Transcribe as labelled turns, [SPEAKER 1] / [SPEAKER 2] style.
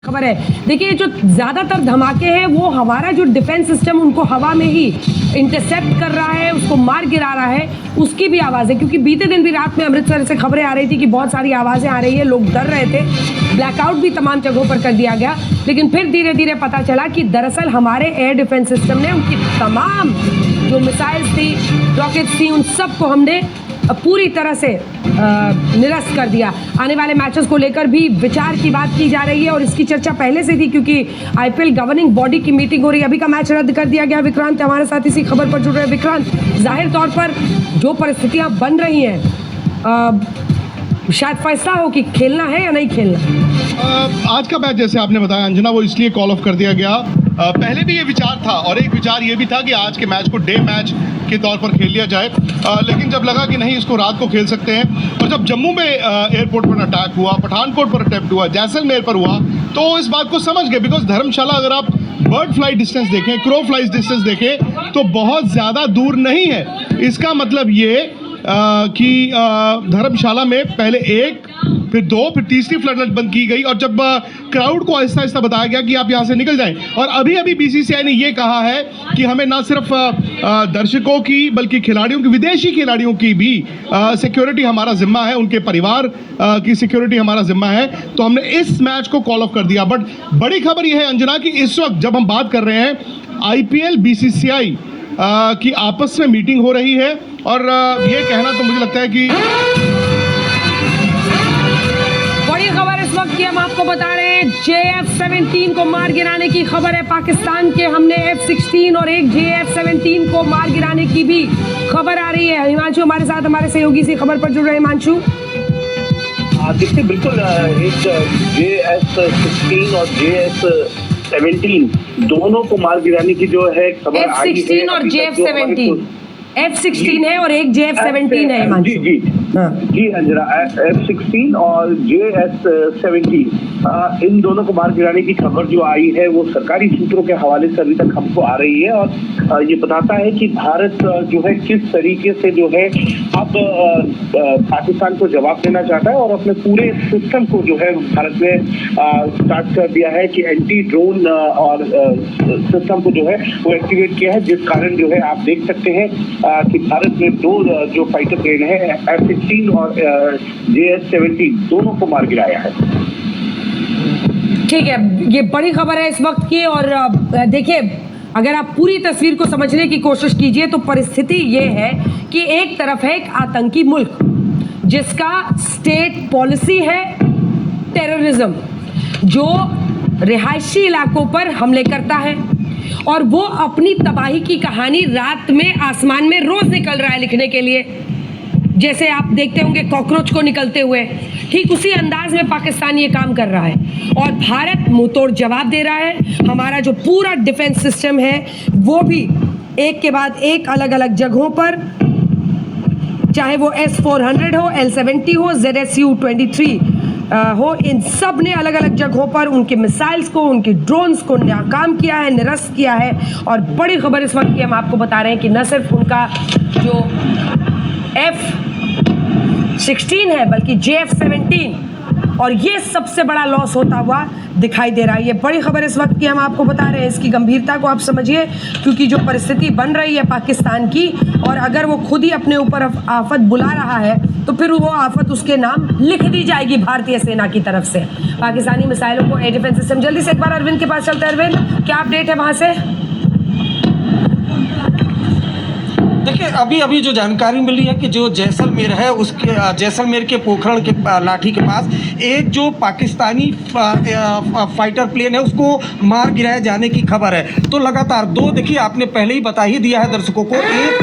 [SPEAKER 1] खबर है। देखिए जो ज़्यादातर धमाके हैं वो हमारा जो डिफेंस सिस्टम उनको हवा में ही इंटरसेप्ट कर रहा है, उसको मार गिरा रहा है, उसकी भी आवाज़ है। क्योंकि बीते दिन भी रात में अमृतसर से खबरें आ रही थी कि बहुत सारी आवाज़ें आ रही है, लोग डर रहे थे, ब्लैकआउट भी तमाम जगहों पर कर दिया गया। लेकिन फिर धीरे धीरे पता चला कि दरअसल हमारे एयर डिफेंस सिस्टम ने उनकी तमाम जो मिसाइल्स थी, रॉकेट्स थी, उन सबको हमने पूरी तरह से निरस्त कर दिया। आने वाले मैचेस को लेकर भी विचार की बात की जा रही है और इसकी चर्चा पहले से थी, क्योंकि आईपीएल गवर्निंग बॉडी की मीटिंग हो रही है। अभी का मैच रद्द कर दिया गया। विक्रांत हमारे साथ इसी खबर पर जुड़ रहे हैं। विक्रांत, जाहिर तौर पर जो परिस्थितियां बन रही हैं, शायद फैसला हो कि खेलना है या नहीं खेलना।
[SPEAKER 2] आज का मैच जैसे आपने बताया अंजना, वो इसलिए कॉल ऑफ कर दिया गया। पहले भी ये विचार था और एक विचार ये भी था कि आज के मैच को डे मैच के तौर पर खेल लिया जाए, लेकिन जब लगा कि नहीं इसको रात को खेल सकते हैं, और जब जम्मू में एयरपोर्ट पर अटैक हुआ, पठानकोट पर अटैक हुआ, जैसलमेर पर हुआ, तो इस बात को समझ गए। बिकॉज धर्मशाला अगर आप बर्ड फ्लाइट डिस्टेंस देखें, क्रो फ्लाइट डिस्टेंस देखें, तो बहुत ज़्यादा दूर नहीं है। इसका मतलब ये कि धर्मशाला में पहले एक, फिर दो, फिर तीसरी फ्लड लाइट बंद की गई, और जब क्राउड को आहिस्ता आहिस्ता बताया गया कि आप यहाँ से निकल जाएं। और अभी अभी बीसीसीआई ने ये कहा है कि हमें ना सिर्फ दर्शकों की बल्कि खिलाड़ियों की, विदेशी खिलाड़ियों की भी सिक्योरिटी हमारा जिम्मा है, उनके परिवार की सिक्योरिटी हमारा जिम्मा है। तो हमने इस मैच को कॉल ऑफ कर दिया। बट बड़ी खबर यह है अंजना कि इस वक्त जब हम बात कर रहे हैं, आईपीएल बीसीसीआई की आपस में मीटिंग हो रही है, और ये कहना तो मुझे लगता है कि
[SPEAKER 1] बड़ी खबर इस वक्त की हम आपको बता रहे हैं। JF-17 को मार गिराने की खबर है पाकिस्तान के। हमने F-16 और एक JF-17 को मार गिराने की भी खबर आ रही है। हिमांशु हमारे साथ, हमारे सहयोगी इसी खबर पर जुड़ रहे हैं। हिमांशु,
[SPEAKER 3] देखिए बिल्कुल, एक JF-16 और JF-17 दोनों को मार गिराने की जो है खबर आई है।
[SPEAKER 1] F-16 और JF-17, F-16 है और एक JF-17 है। हिमांशु
[SPEAKER 3] जी अंजना, F-16 और JF-17 इन दोनों को मार गिराने की खबर जो आई है वो सरकारी सूत्रों के हवाले से अभी तक हमको आ रही है, और ये बताता है कि भारत जो है किस तरीके से जो है अब पाकिस्तान को जवाब देना चाहता है, और अपने पूरे सिस्टम को जो है भारत ने स्टार्ट कर दिया है कि एंटी ड्रोन और सिस्टम को जो है वो एक्टिवेट किया है, जिस कारण जो है आप देख सकते हैं कि भारत ने दो जो फाइटर प्लेन है F-16 और JF-17 दोनों को मार गिराया है।
[SPEAKER 1] ठीक है, ये बड़ी खबर है इस वक्त की। और देखिए, अगर आप पूरी तस्वीर को समझने की कोशिश कीजिए तो परिस्थिति ये है कि एक तरफ है एक आतंकी मुल्क जिसका स्टेट पॉलिसी है टेररिज्म, जो रिहायशी इलाकों पर हमले करता है, और वो अपनी तबाही की कहानी रात में आसमान में रोज निकल रहा है लिखने के लिए। जैसे आप देखते होंगे कॉकरोच को निकलते हुए, ठीक उसी अंदाज में पाकिस्तान ये काम कर रहा है, और भारत मुंहतोड़ जवाब दे रहा है। हमारा जो पूरा डिफेंस सिस्टम है वो भी एक के बाद एक अलग अलग जगहों पर, चाहे वो S-400 हो, L-70 हो, ZSU-23 हो, इन सब ने अलग अलग जगहों पर उनके मिसाइल्स को, उनके ड्रोन्स को नाकाम किया है, निरस्त किया है। और बड़ी खबर इस वक्त की हम आपको बता रहे हैं कि न सिर्फ उनका जो F-16 है बल्कि JF-17, और ये सबसे बड़ा लॉस होता हुआ दिखाई दे रहा है। ये बड़ी खबर इस वक्त की हम आपको बता रहे हैं। इसकी गंभीरता को आप समझिए, क्योंकि जो परिस्थिति बन रही है पाकिस्तान की, और अगर वो खुद ही अपने ऊपर आफत बुला रहा है तो फिर वो आफत उसके नाम लिख दी जाएगी भारतीय सेना की तरफ से। पाकिस्तानी मिसाइलों को एयर डिफेंस सिस्टम, जल्दी से एक बार अरविंद के पास चलते हैं। अरविंद, क्या अपडेट है वहाँ से?
[SPEAKER 4] देखिए, अभी अभी जो जानकारी मिली है कि जो जैसलमेर है, उसके जैसलमेर के पोखरण के लाठी के पास एक जो पाकिस्तानी फाइटर प्लेन है उसको मार गिराए जाने की खबर है। तो लगातार दो, देखिए आपने पहले ही बता ही दिया है दर्शकों को, एक